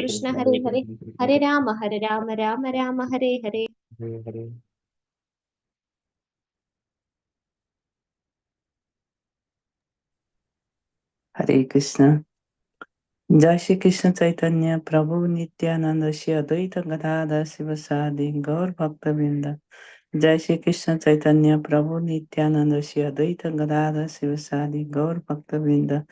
Krishna Hare Hare, Hare Rama Rama Rama Hare Hare. Hare. Hare Krishna. Jai Shri Krishna Chaitanya Prabhu Nityananda Shri Advaita Gadadhar Sivasadi Gaur Bhakta Vrinda. Jai Shri Krishna Chaitanya Prabhu Nityananda Shri Advaita Gadadhar Sivasadi Gaur Bhakta Vrinda.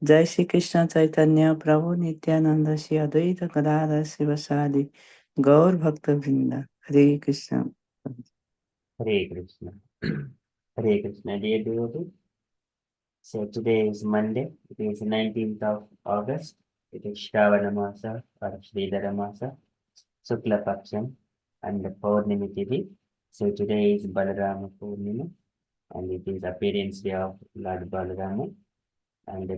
Jai Shri Krishna Chaitanya Prabhu Nityananda Shri Advaita Gadadhar Sivasadi Gaur Bhakta Vrinda. Hare Krishna. Hare Krishna. Hare Krishna, dear devotees. So today is Monday. It is 19th of August. It is Shravana Masa or Sridhara Masa, Shukla Paksham, and the Purnimi Tithi. So today is Balarama Purnima, and it is appearance day of Lord Balarama. And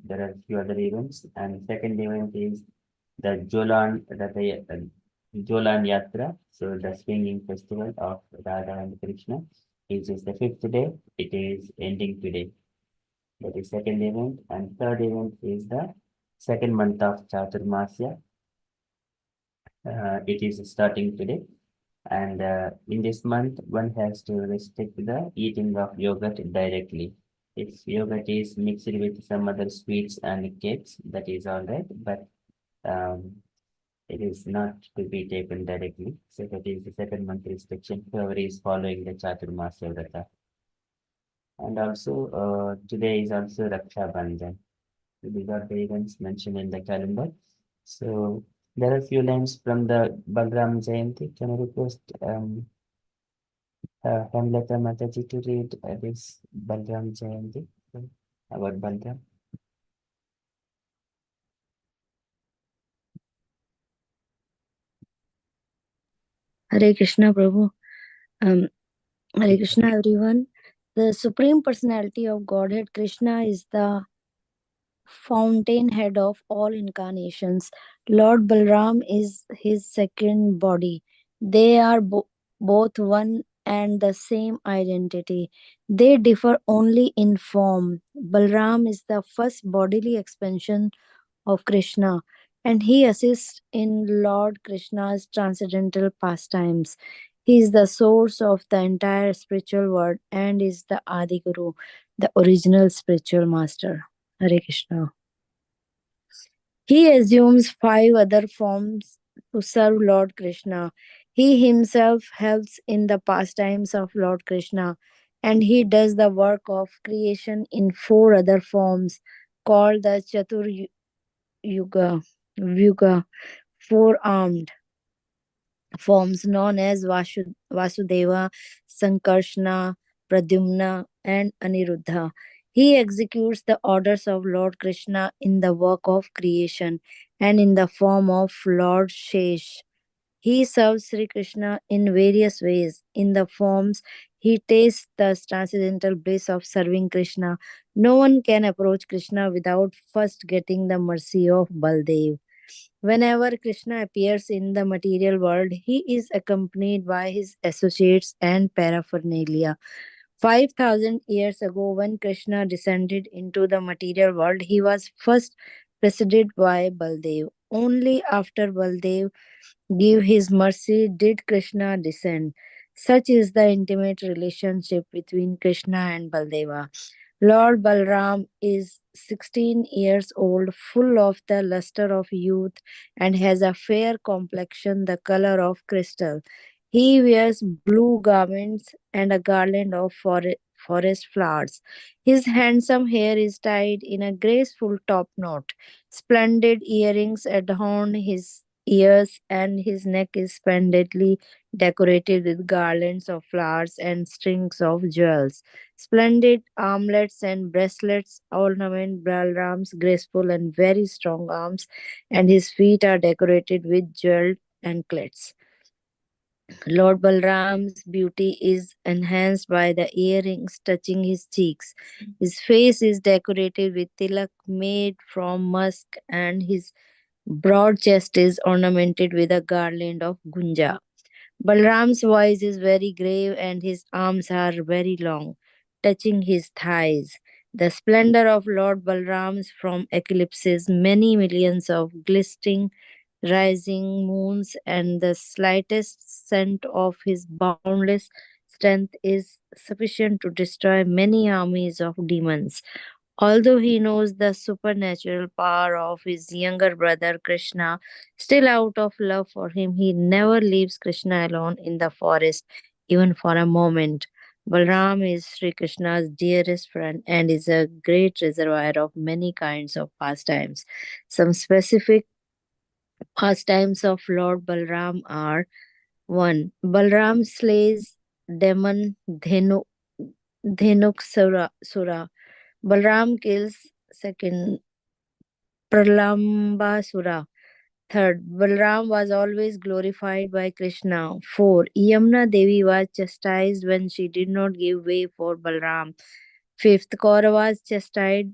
there are few other events. And second event is the Jolan Yatra, so the swinging festival of Radha and Krishna. It is the fifth day. It is ending today. That is second event. And third event is the second month of Chaturmasya. It is starting today. And in this month, one has to restrict the eating of yogurt directly. If yogurt is mixed with some other sweets and cakes, that is all right. But it is not to be taken directly. So that is the second month restriction. Whoever is following the Chaturmasya Vrata. And also today is also Raksha Bandhan. These are the events mentioned in the calendar. So there are a few lines from the Balram Jayanti. Can I request Hemlata Mataji to read this Balram Jayanti about Balram? Hare Krishna, Prabhu. Hare Krishna, everyone. The Supreme Personality of Godhead, Krishna, is the fountainhead of all incarnations. Lord Balram is his second body. They are both one and the same identity. They differ only in form. Balram is the first bodily expansion of Krishna, and he assists in Lord Krishna's transcendental pastimes. He is the source of the entire spiritual world and is the Adi Guru, the original spiritual master. Hare Krishna. He assumes 5 other forms to serve Lord Krishna. He himself helps in the pastimes of Lord Krishna, and he does the work of creation in 4 other forms called the Chatur Vyuga, 4-armed forms known as Vasudeva, Sankarshna, Pradyumna, and Aniruddha. He executes the orders of Lord Krishna in the work of creation and in the form of Lord Shesh. He serves Sri Krishna in various ways. In the forms, he tastes the transcendental bliss of serving Krishna. No one can approach Krishna without first getting the mercy of Baldev. Whenever Krishna appears in the material world, he is accompanied by his associates and paraphernalia. 5,000 years ago, when Krishna descended into the material world, he was first preceded by Baldev. Only after Baldev gave his mercy did Krishna descend. Such is the intimate relationship between Krishna and Baldeva. Lord Balram is 16 years old, full of the luster of youth, and has a fair complexion, the color of crystal. He wears blue garments and a garland of forest flowers. His handsome hair is tied in a graceful top knot. Splendid earrings adorn his ears, and his neck is splendidly decorated with garlands of flowers and strings of jewels. Splendid armlets and bracelets ornament Balram's graceful and very strong arms, and his feet are decorated with jeweled anklets. Lord Balram's beauty is enhanced by the earrings touching his cheeks. His face is decorated with tilak made from musk, and his broad chest is ornamented with a garland of gunja. Balram's voice is very grave, and his arms are very long, touching his thighs. The splendor of Lord Balram's from eclipses many millions of glistening rising moons, and the slightest scent of his boundless strength is sufficient to destroy many armies of demons. Although he knows the supernatural power of his younger brother Krishna, still out of love for him, he never leaves Krishna alone in the forest, even for a moment. Balram is Sri Krishna's dearest friend and is a great reservoir of many kinds of pastimes. Some specific pastimes of Lord Balram are: 1. Balram slays demon Dhenuk Sura. Balram kills. Second, Pralambasura. Third, Balram was always glorified by Krishna. 4. Yamuna Devi was chastised when she did not give way for Balram. Fifth, Kaura was chastised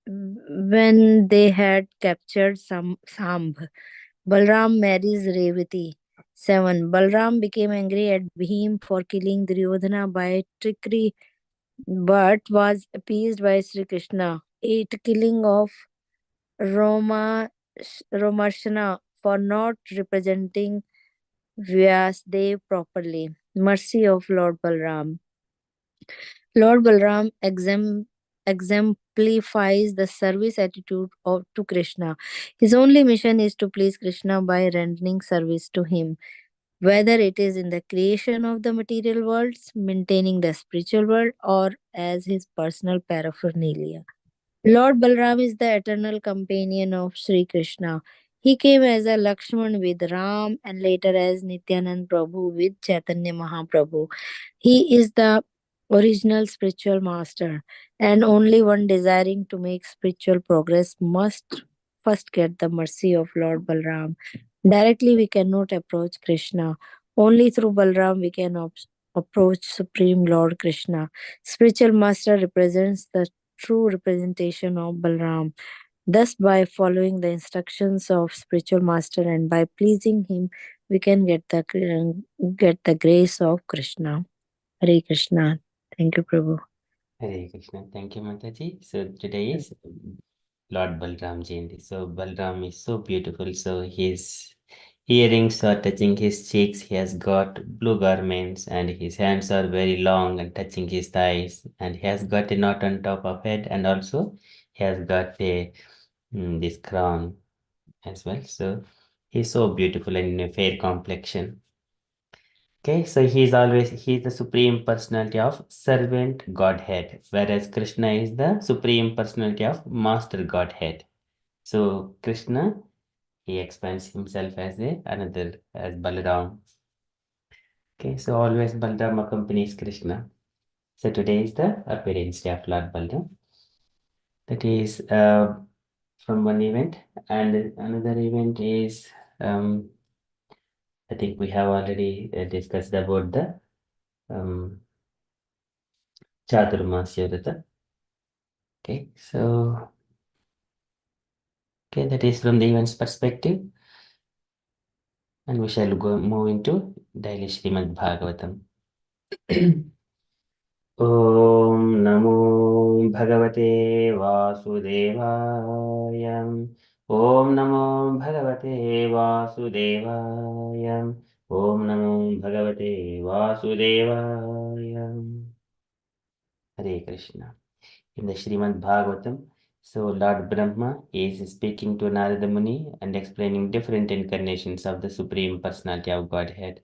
when they had captured Sambh. Balram marries Revati. 7. Balram became angry at Bhim for killing Duryodhana by trickery but was appeased by Sri Krishna. 8. Killing of Roma Romarshana for not representing Vyasdev properly. Mercy of Lord Balram. Lord Balram exemplifies the service attitude to Krishna. His only mission is to please Krishna by rendering service to him, whether it is in the creation of the material worlds, maintaining the spiritual world, or as his personal paraphernalia. Lord Balram is the eternal companion of Sri Krishna. He came as a Lakshman with Ram and later as Nityanand Prabhu with Chaitanya Mahaprabhu. He is the original spiritual master, and only one desiring to make spiritual progress must first get the mercy of Lord Balram. Directly, we cannot approach Krishna. Only through Balram we can approach Supreme Lord Krishna. Spiritual master represents the true representation of Balram. Thus, by following the instructions of spiritual master and by pleasing him, we can get the grace of Krishna. Hare Krishna. Thank you, Prabhu. Hare Krishna. Thank you, Mataji. So today is Lord Balram Jayanti. So Balram is so beautiful. So his earrings are touching his cheeks. He has got blue garments and his hands are very long and touching his thighs. And he has got a knot on top of head and also he has got a this crown as well. So he's so beautiful and in a fair complexion. Okay, so he's the supreme personality of servant Godhead, whereas Krishna is the supreme personality of master Godhead. So Krishna, he expands himself as as Balaram. Okay, so always Balaram accompanies Krishna. So today is the appearance day of Lord Balaram. That is from one event, and another event is I think we have already discussed about the Chaturmasya Vrata. Okay, so that is from the events perspective, and we shall move into daily Srimad Bhagavatam. Om Namo Bhagavate Vasudevaya. Om Namo Bhagavate Vasudevaya. Om Namo Bhagavate Vasudevaya. Hare Krishna. In the Srimad Bhagavatam, so Lord Brahma is speaking to Narada Muni and explaining different incarnations of the Supreme Personality of Godhead.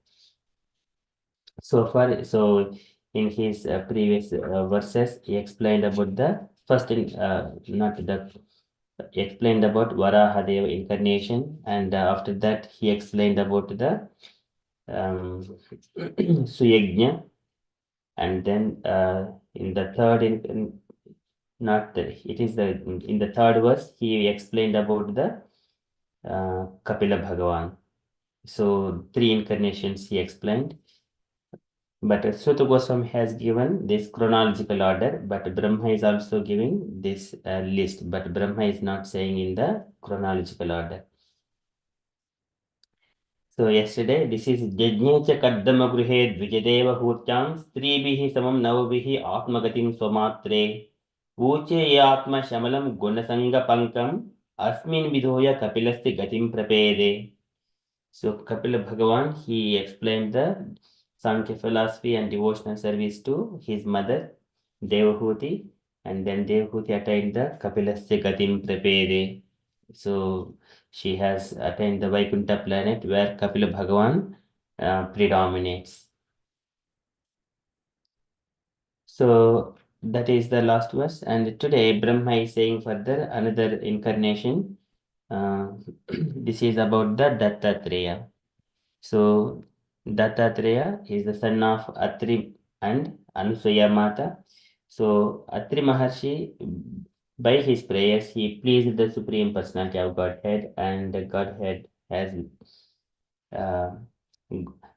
So in his previous verses, he explained about the first, he explained about Varahadeva incarnation, and after that he explained about the Suyajna, and then in the third in the third verse he explained about the Kapila Bhagavan. So 3 incarnations he explained. But Suta Goswami has given this chronological order, but Brahma is also giving this list, but Brahma is not saying in the chronological order. So yesterday, this is Jajnecha Kaddama Gruhe Dvijadeva Hurtyam Stribihi Samam Navabihi Atmagatim Somatre Uche Yatma Shamalam Gunasanga Pankam Asmin vidhoya kapilasya gatim prapede. So Kapila Bhagavan, he explained the Sankhya philosophy and devotional service to his mother, Devahuti, and then Devahuti attained the Kapilasya Gatim Prapede. So she has attained the Vaikuntha planet where Kapila Bhagavan predominates. So that is the last verse. And today Brahma is saying further another incarnation. This is about the Dattatreya. So Dattatreya is the son of Atri and Anusaya Mata. So Atri Maharshi, by his prayers, he pleased the Supreme Personality of Godhead, and the Godhead has uh,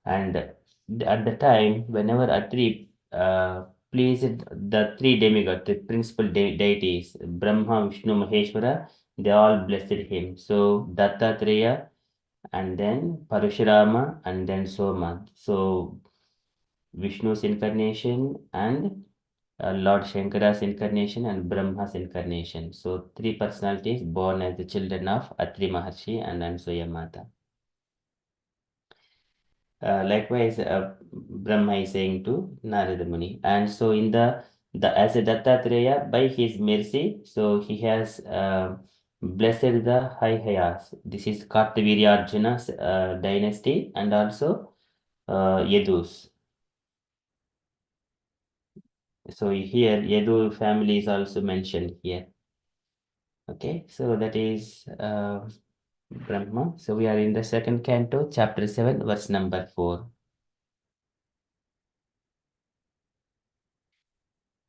and at the time, whenever Atri pleased the three demigods, the principal deities, Brahma, Vishnu, Maheshwara, they all blessed him. So Dattatreya and then Parashurama and then Soma. So Vishnu's incarnation and Lord Shankara's incarnation and Brahma's incarnation. So three personalities born as the children of Atri Maharshi and Ansuya Mata. Likewise, Brahma is saying to Narada Muni. And so in the as a Dattatreya, by his mercy, so he has blessed the Hayhayas. This is Kartavirya Arjuna's dynasty and also Yadus. So here Yadu family is also mentioned here. Okay, so that is Brahma. So we are in the second canto, chapter 7, verse number 4.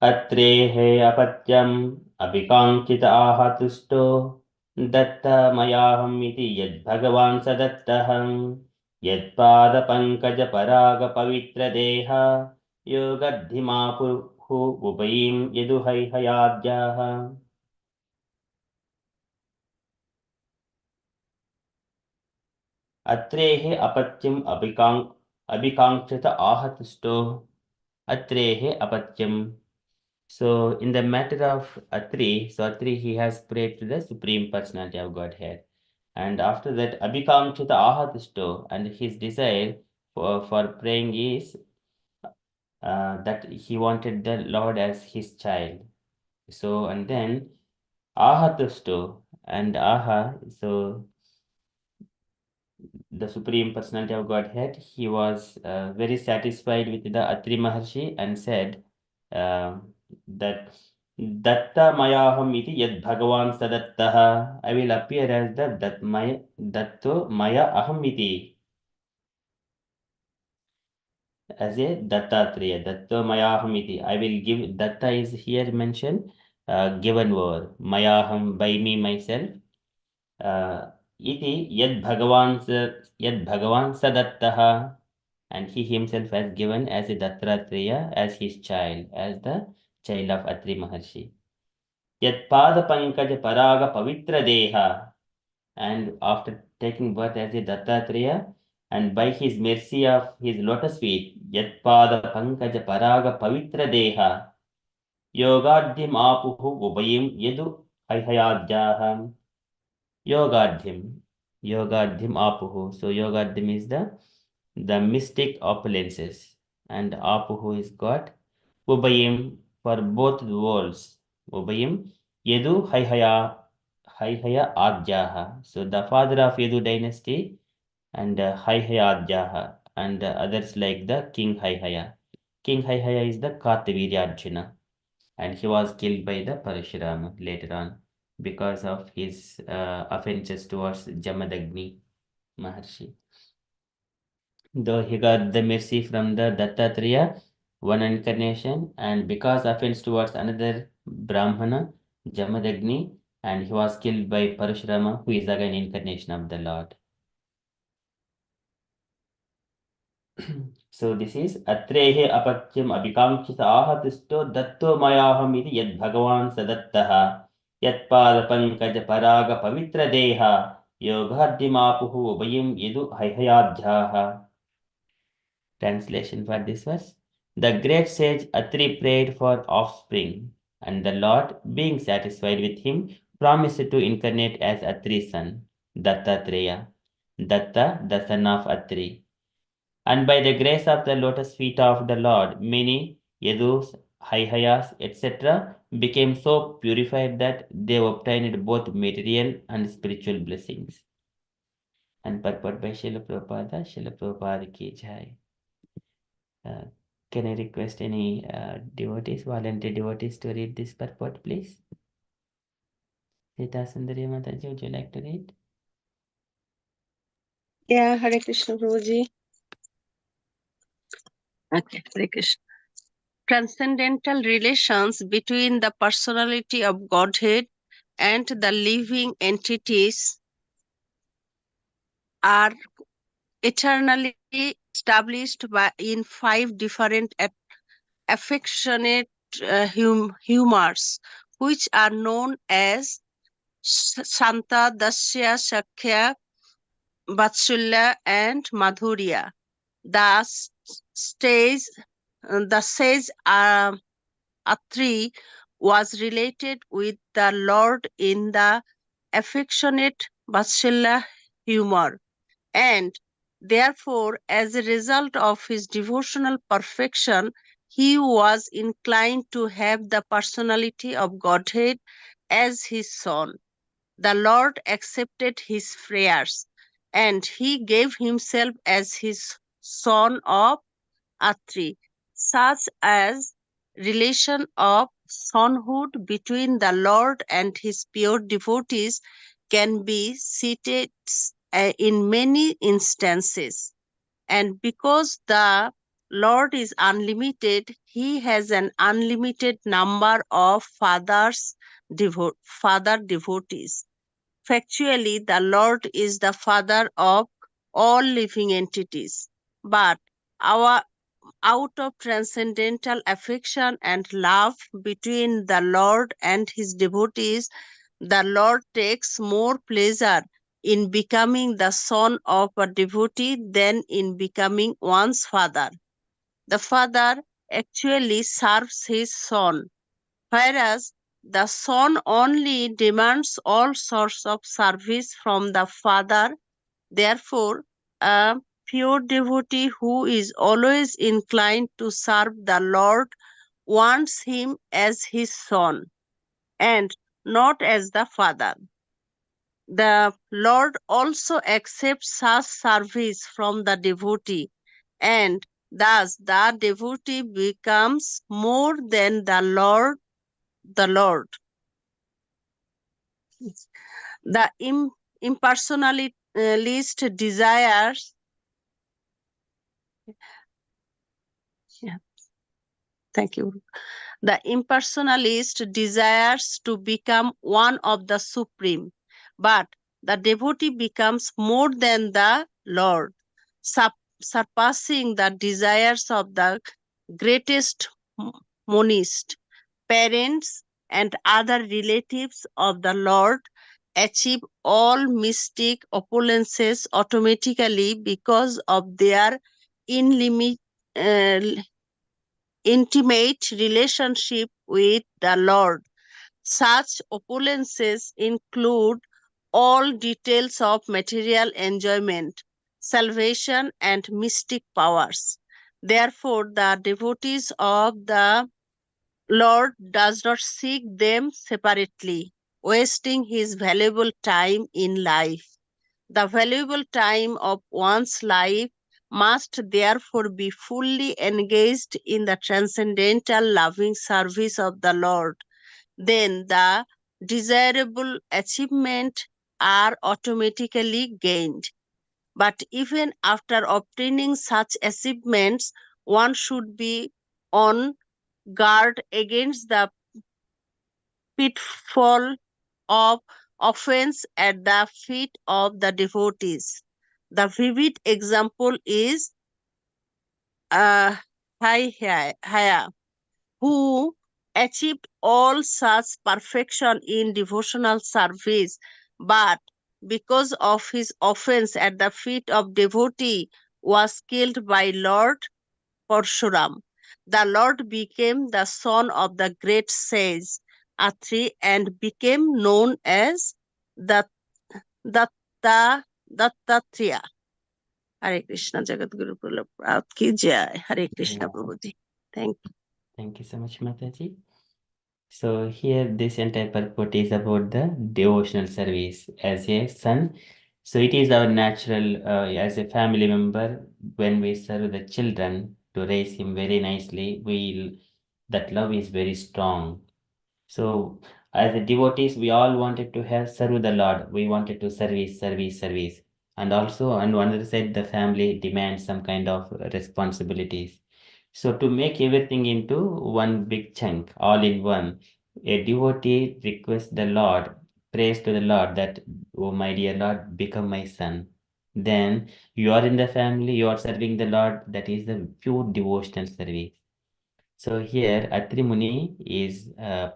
अत्रेः अपत्यम् अभिकाङ्क्षित आहतुष्टो दत्तमयाहमिति यद्भगवान् स दत्तः यत्पादपङ्कजपरागपवित्रदेह योगद्धिमापुः उभयीं यदुहैहयाद्याः अत्रेः अपत्यम् अभिकाङ्क्षित आहतुष्टो अत्रेः अपत्यम्. So in the matter of Atri, so Atri, he has prayed to the Supreme Personality of Godhead. And after that, Abhikamchita Ahatusto, and his desire for praying is that he wanted the Lord as his child. So, and then Ahatusto and Aha, so the Supreme Personality of Godhead, he was very satisfied with the Atri Maharshi and said that Datta Mayaham iti yad Bhagavan Sadattaha. I will appear as the Datto Maya Aham iti. As a Dattatreya. Datto Mayaham iti. I will give, Datta is here mentioned, given word. Mayaham, by me, myself. Iti yad Bhagavan Sadattaha. And he himself has given as a Dattatreya, as his child, as the child of Atri Maharshi. Yatpada Pankaja Paraga Pavitra Deha. And after taking birth as a Dattatreya, and by his mercy of his lotus feet, Yatpada Pankaja Paraga Pavitra Deha, Yogadhyam Apuhu Ubayim Yedu Hayhayadhyaham. Yogadhyam Apuhu. So Yogadhyam is the mystic opulences, and Apuhu is God. Ubayim for both the worlds. Ubayim Yedu Hayhaya Adjaha. So the father of Yedu dynasty and Hayhaya Adjaha and others like the King Hayhaya. King Hayhaya is the Kartavirya Arjuna, and he was killed by the Parashurama later on because of his offenses towards Jamadagni Maharshi. Though he got the mercy from the Dattatreya, one incarnation, and because offense towards another Brahmana, Jamadagni, and he was killed by Parashurama, who is again incarnation of the Lord. So this is Atrehe Apatyam Abhikamchita Ahatusto Datto Mayaham iti Yad Bhagavan Sadattaha Yat Pada Pankaja Paraga Pavitra Deha Yogadhimapuhu Ubayim Yedu Hayhayadhyaha. Translation for this verse. The great sage Atri prayed for offspring, and the Lord, being satisfied with him, promised to incarnate as Atri's son, Dattatreya, Datta, the son of Atri. And by the grace of the lotus feet of the Lord, many Yadus, Haihayas, etc. became so purified that they obtained both material and spiritual blessings. And purport by Srila Prabhupada ki jai. Can I request any devotees, volunteer devotees to read this purport, please? Sita Sundari Mataji, would you like to read? Yeah, Hare Krishna Prabhuji. Okay, Hare Krishna. Transcendental relations between the personality of Godhead and the living entities are eternally established in 5 different affectionate humors, which are known as Shanta, Dasya, Shakya, Vatsulya, and Madhurya. The sage Atri was related with the Lord in the affectionate Vatsalya humor, and therefore, as a result of his devotional perfection, he was inclined to have the personality of Godhead as his son. The Lord accepted his prayers, and he gave himself as his son of Atri, such as relation of sonhood between the Lord and his pure devotees can be cited in many instances. And because the Lord is unlimited, he has an unlimited number of father devotees. Factually, the Lord is the father of all living entities. But out of transcendental affection and love between the Lord and his devotees, the Lord takes more pleasure in becoming the son of a devotee than in becoming one's father. The father actually serves his son, whereas the son only demands all sorts of service from the father. Therefore, a pure devotee who is always inclined to serve the Lord wants him as his son and not as the father. The Lord also accepts such service from the devotee, and thus the devotee becomes more than the Lord. The impersonalist desires. Yeah, thank you. The impersonalist desires to become one of the Supreme, but the devotee becomes more than the Lord, surpassing the desires of the greatest monist. Parents and other relatives of the Lord achieve all mystic opulences automatically because of their uh, intimate relationship with the Lord. Such opulences include all details of material enjoyment, salvation, and mystic powers. Therefore, the devotees of the Lord does not seek them separately, wasting his valuable time in life. The valuable time of one's life must therefore be fully engaged in the transcendental loving service of the Lord. Then the desirable achievements are automatically gained. But even after obtaining such achievements, one should be on guard against the pitfall of offense at the feet of the devotees. The vivid example is Haya, who achieved all such perfection in devotional service, but because of his offense at the feet of devotee, was killed by Lord Parshuram. The Lord became the son of the great sage Atri and became known as Dattatreya. Hare Krishna, Jagadguru Prabhupada ki jai. Hare Krishna, Yeah. Prabhuji. Thank you. Thank you so much, Mataji. So here this entire purport is about the devotional service as a son. So it is our natural as a family member when we serve the children to raise him very nicely, that love is very strong. So as a devotees, we all wanted to have serve the Lord. We wanted to service. And also on one other side, the family demands some kind of responsibilities. So to make everything into one big chunk, all in one, a devotee requests the Lord, prays to the Lord that, oh my dear Lord, become my son. Then you are in the family, you are serving the Lord, that is the pure devotional service. So here Atri Muni is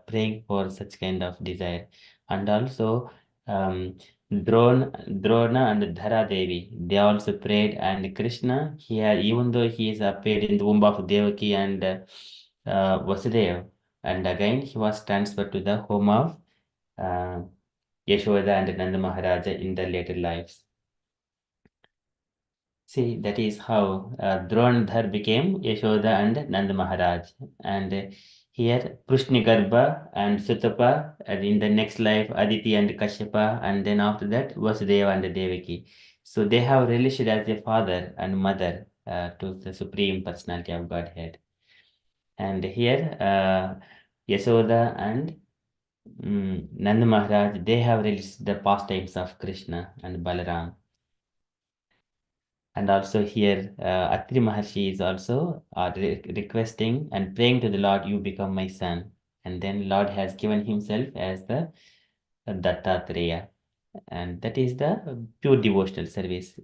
praying for such kind of desire. And also Drona and Dhara Devi, they also prayed, and Krishna here, even though he is appeared in the womb of Devaki and Vasudeva, and again he was transferred to the home of uh, Yashoda and Nanda Maharaja in the later lives. See, that is how Dronadhar became Yashoda and Nanda Maharaj. And here Prushnigarbha and Sutapa, and in the next life Aditi and Kashyapa, and then after that Vasudeva and Devaki. So they have related as a father and mother to the Supreme Personality of Godhead. And here Yashoda and Nanda Maharaj, they have released the pastimes of Krishna and Balaram. And also here, Atri Maharshi is also requesting and praying to the Lord, you become my son. And then Lord has given himself as the Dattatreya. And that is the pure devotional service.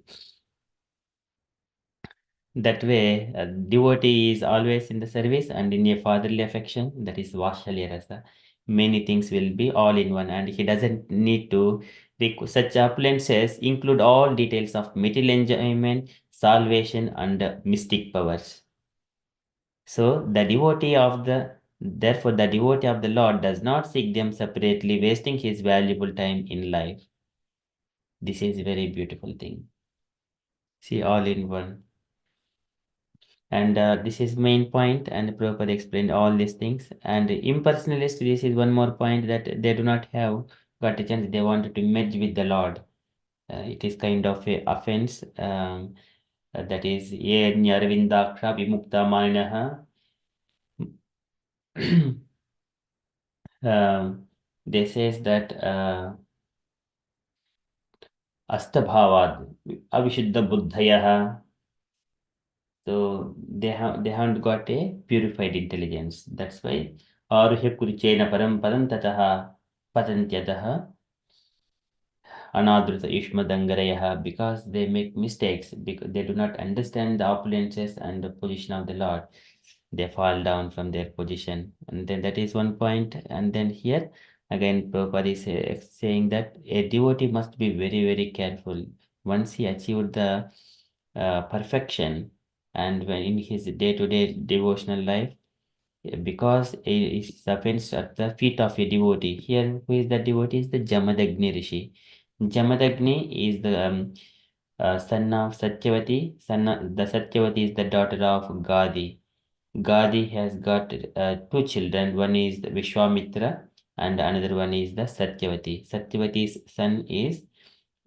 That way, a devotee is always in the service and in a fatherly affection, that is Vashalya Rasa. Many things will be all in one, and he doesn't need to. Such appliances include all details of material enjoyment, salvation, and mystic powers. So, therefore, the devotee of the Lord does not seek them separately, wasting his valuable time in life. This is a very beautiful thing. See, all in one. And this is main point, and Prabhupada explained all these things. And impersonalist, this is one more point, that they do not have got a chance. They wanted to merge with the Lord. It is kind of a offense. That is, ye nyarvindaksha vimukta maninaha. They says that astabhavad avishuddha buddhayaha. So they haven't got a purified intelligence. That's why aruhya kurichena param padantataha patantyataha anadruta ishmadangareyaha, because they make mistakes, because they do not understand the opulences and the position of the Lord. They fall down from their position. And then that is one point. And then here again Prabhupada is saying that a devotee must be very, very careful. Once he achieved the perfection, and when in his day-to-day devotional life, because he offends at the feet of a devotee. Here, who is the devotee? Is the Jamadagni Rishi. Jamadagni is the son of Satyavati. The Satyavati is the daughter of Gadi. Gadi has got two children. One is the Vishwamitra and another one is the Satyavati. Satyavati's son is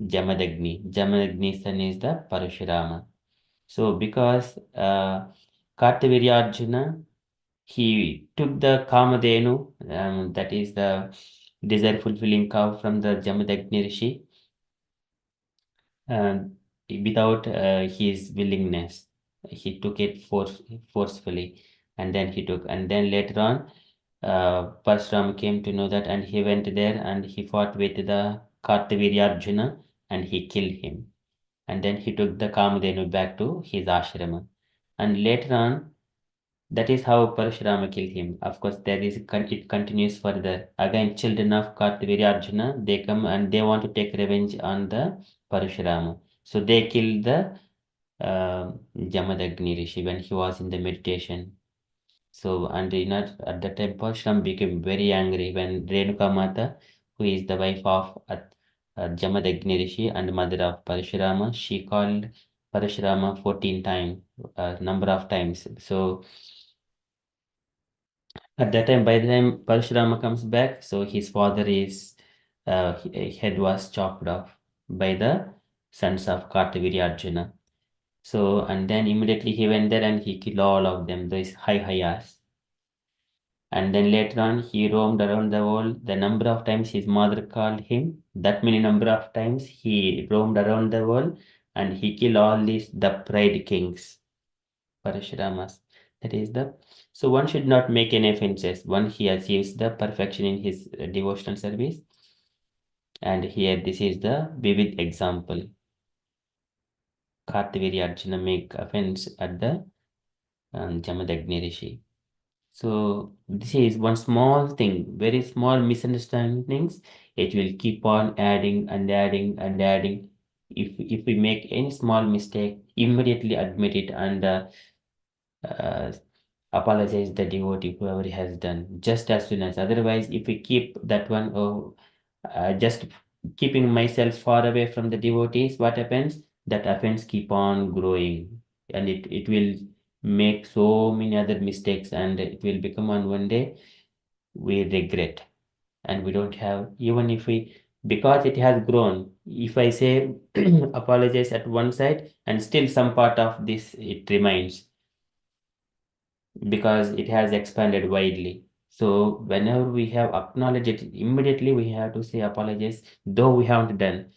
Jamadagni. Jamadagni's son is the Parashurama. So because Kartavirya Arjuna, he took the Kamadhenu, that is the desire fulfilling cow from the Jamadagni Rishi, without his willingness. He took it forcefully, and then and then later on, Parshurama came to know that, and he went there and he fought with the Kartavirya Arjuna and he killed him. And then he took the Kamadhenu back to his ashrama. And later on, that is how Parashurama killed him. Of course, it continues further. Again, children of Kartavirya Arjuna, they come and they want to take revenge on the Parashurama. So they killed the Jamadagni Rishi when he was in the meditation. So, and at that time, Parashuram became very angry when Renuka Mata, who is the wife of Jamadagni Rishi and mother of Parashurama, she called Parashurama 14 times, number of times. So, at that time, by the time Parashurama comes back, so his father is, head was chopped off by the sons of Kartaviri Arjuna. So, and then immediately he went there and he killed all of them, those high hayas. And then later on, he roamed around the world. The number of times his mother called him, that many number of times he roamed around the world and he killed all these, the pride kings, Parashuramas. That is the, so one should not make any offenses. One, he achieves the perfection in his devotional service. And here, this is the vivid example. Kartaviri Arjuna make offense at the Jamadagni Rishi. So this is one small thing, very small misunderstandings. It will keep on adding and adding and adding. If we make any small mistake, immediately admit it and uh, apologize the devotee whoever has done just as soon as. Otherwise, if we keep that one, oh, just keeping myself far away from the devotees, what happens? That offense keep on growing, and it will make so many other mistakes, and it will become on one day we regret, and we don't have, even if we, because it has grown, if I say apologize at one side and still some part of this it remains because it has expanded widely. So whenever we have acknowledged it, immediately we have to say apologize, though we haven't done,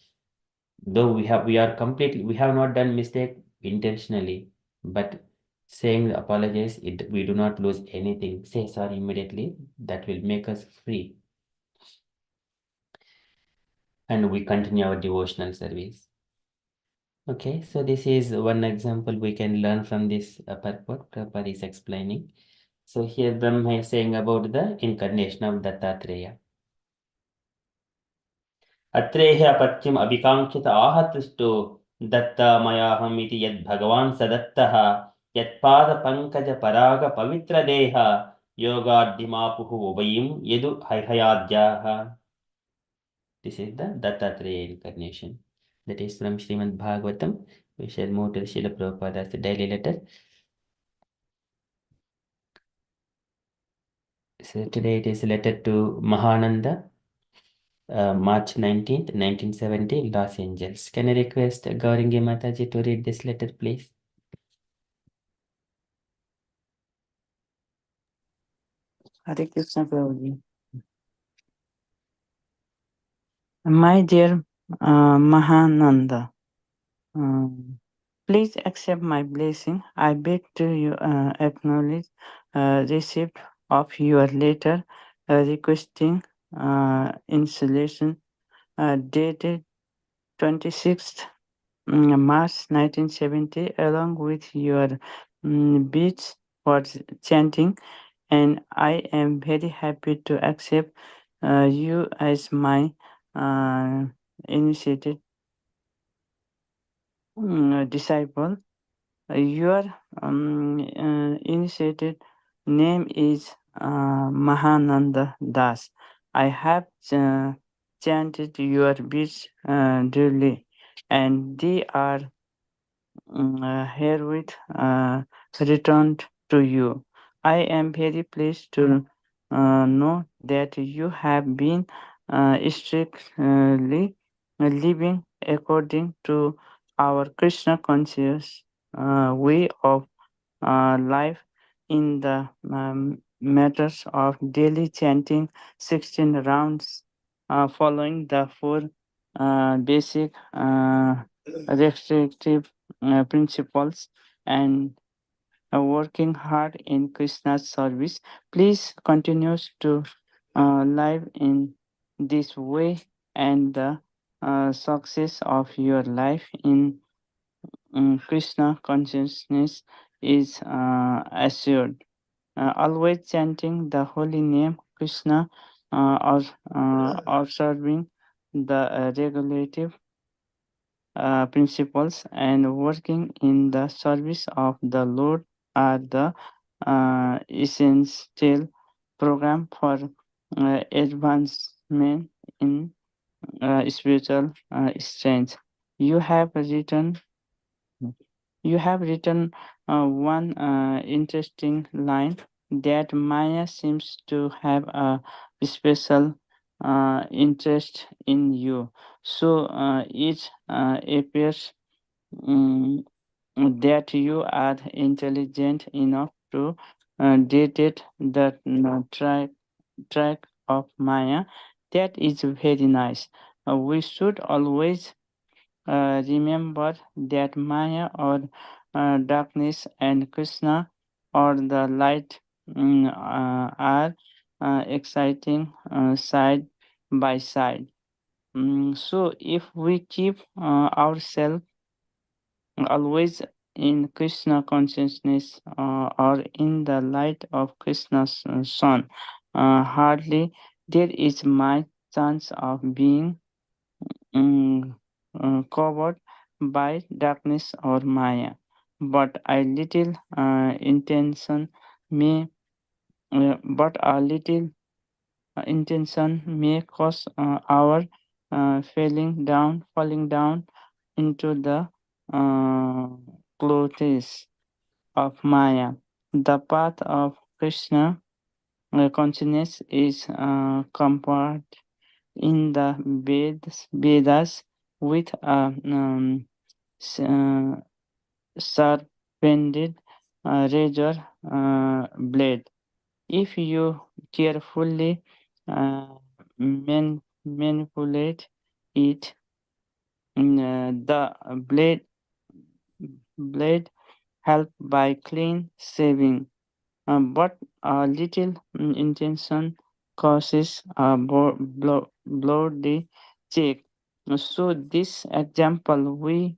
though we are completely, we have not done mistake intentionally, but saying apologize, we do not lose anything. Say sorry immediately, that will make us free. And we continue our devotional service. Okay, so this is one example we can learn from this purport. Prabhupada is explaining. So here Brahma is saying about the incarnation of Dattatreya. अत्रेह अपत्यम अभिकांक्षित आहतुष्टो Dutta मयाहमिति यद् भगवान् सदत्तः यत्पाद पंकज पराग पवित्र देह योगाद्धिमापुः उभयं Yadu हयहयाद्याः. This is the Dattatreya incarnation. That is from Srimad Bhagavatam. We shall move to Srila Prabhupada's daily letter. So today it is letter to Mahananda, March 19th, 1970, Los Angeles. Can I request Gauringi Mataji to read this letter, please? Hare Krishna Prabhuji. My dear Mahananda, please accept my blessing. I beg to you acknowledge receipt of your letter requesting installation dated 26th March 1970, along with your beats for chanting, and I am very happy to accept you as my initiated disciple. Your initiated name is Mahananda Das. I have chanted your beats daily, and they are herewith returned to you. I am very pleased to know that you have been strictly living according to our Krishna conscious way of life in the matters of daily chanting 16 rounds following the four basic restrictive principles and working hard in Krishna's service. Please continue to live in this way, and the success of your life in Krishna consciousness is assured. Always chanting the holy name Krishna or observing the regulative principles and working in the service of the Lord are the essential program for advancement in spiritual strength. You have written you have written one interesting line that Maya seems to have a special interest in you. So it appears mm, that you are intelligent enough to detect the track of Maya. That is very nice. We should always remember that Maya or darkness and Krishna or the light are exciting side by side. So if we keep ourselves always in Krishna consciousness or in the light of Krishna's sun, hardly there is my chance of being mm, covered by darkness or Maya. But a little may, but a little intention may cause our falling down into the uh, clothes of Maya. The path of Krishna consciousness is compared in the Vedas with a sharpened razor blade. If you carefully manipulate it, the blade help by clean saving, but a little intention causes a bloody check. So this example we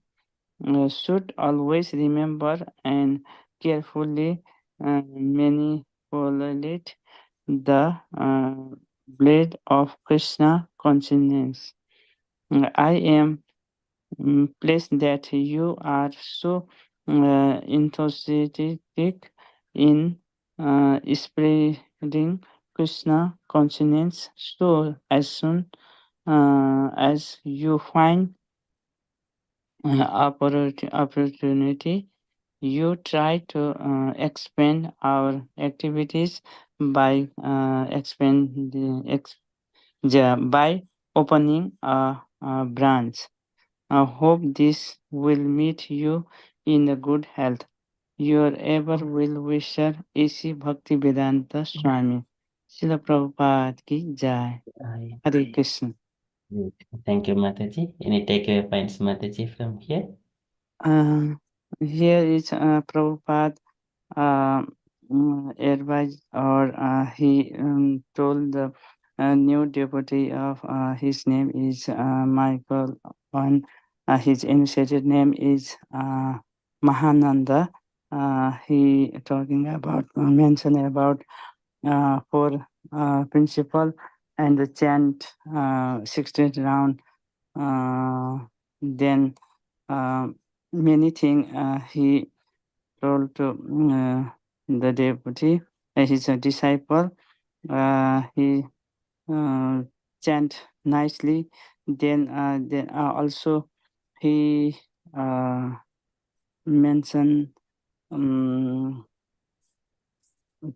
should always remember and carefully manipulate the blade of Krishna consciousness. I am pleased that you are so enthusiastic in spreading Krishna consciousness. So as soon as you find opportunity, you try to expand our activities by by opening a branch. I hope this will meet you in a good health. Your ever will wisher A.C. Bhakti Vedanta Swami. Srila Prabhupada ki jai. Hare Krishna. Great. Thank you, Mataji. Any takeaway points, Mataji, from here? Here is Prabhupada uh, advised or he told the new devotee of his name is Michael and his initiated name is Mahananda. He talking about mentioned about four principle and the chant 16th round. Then many things he told to the devotee, his disciple. He chant nicely. Then also he mentioned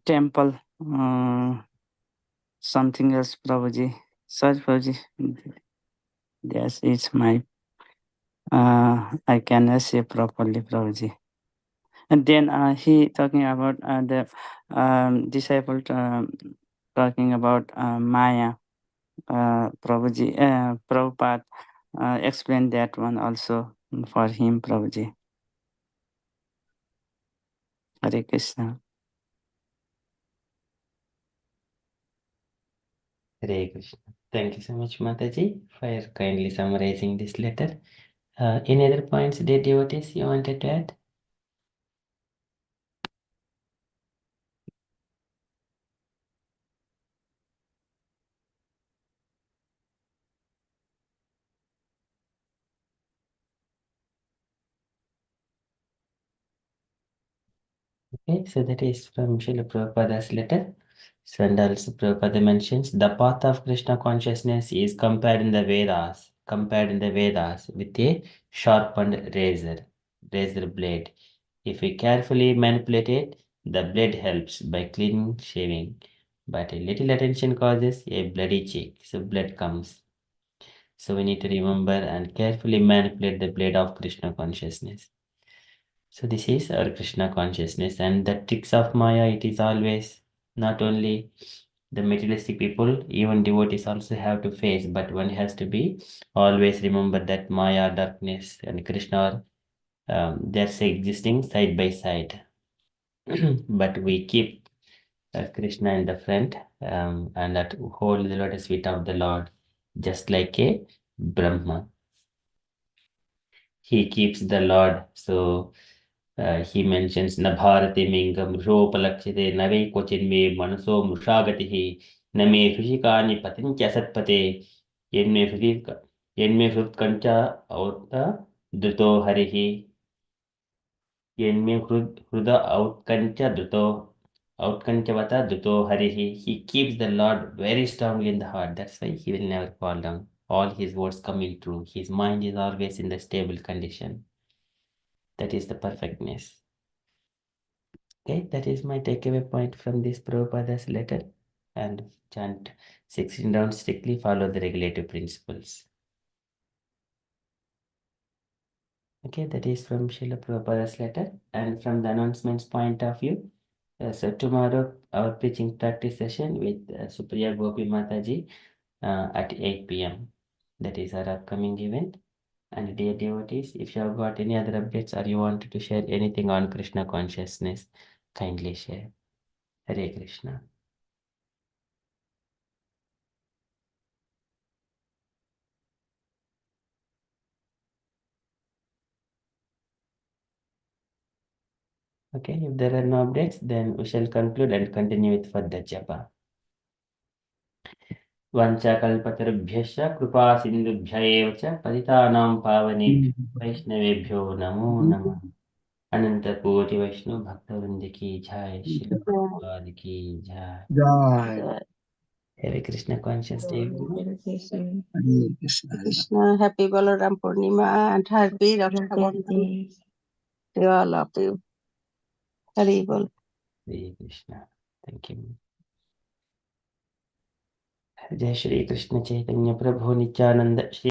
temple. Something else, Prabhuji. Sorry, Prabhuji. Yes, it's my. I cannot say properly, Prabhuji. And then he talking about the disciple talking about Maya. Prabhupada explained that one also for him, Prabhuji. Hare Krishna. Hare Krishna. Thank you so much, Mataji, for kindly summarizing this letter. Any other points, dear devotees, you wanted to add? Okay, so that is from Srila Prabhupada's letter. So and also Prabhupada mentions the path of Krishna consciousness is compared in the Vedas with a sharpened razor blade. If we carefully manipulate it, the blade helps by cleaning, shaving. But a little attention causes a bloody cheek, so blood comes. So we need to remember and carefully manipulate the blade of Krishna consciousness. So this is our Krishna consciousness, and the tricks of Maya, it is always not only the materialistic people, even devotees also have to face, but one has to be always remember that Maya, darkness, and Krishna are they're existing side by side. But we keep Krishna in the front and that hold the lotus feet of the Lord, just like a Brahma. He keeps the Lord. So he mentions na bharati mingam rupalakshite nave kvachin me manaso mrushagatihi na me fishikani patincha satpate yenme fishika yenme hrutkancha auta druto harihi yenme hruda outkancha druto harihi. He keeps the Lord very strongly in the heart. That's why he will never fall down. All his words coming true. His mind is always in the stable condition. That is the perfectness. Okay, that is my takeaway point from this Prabhupada's letter. And chant 16 rounds strictly follow the regulative principles. Okay, that is from Srila Prabhupada's letter. And from the announcements point of view, so tomorrow our preaching practice session with Supriya Gopi Mataji at 8 p.m. That is our upcoming event. And dear devotees, if you have got any other updates or you wanted to share anything on Krishna consciousness, kindly share. Hare Krishna. Okay, if there are no updates, then we shall conclude and continue with further japa. Vanchakalpatarubhyascha कृपा सिन्धुभ्य एव च पतितानां पावनेभ्यो वैष्णवेभ्यो नमो नमः. अनंत कोटि वैष्णव भक्तवृंद की जय, श्री प्रभुपाद की जय. Jai. Hare Krishna conscious day. Hare Krishna. Hare Krishna. Krishna, happy Balaram Purnima and happy Raksha Bandhan Jai. to all of you. Hari Bol. Hare Krishna. Thank you. जय श्री कृष्ण चैतन्य प्रभु नित्यानंद श्री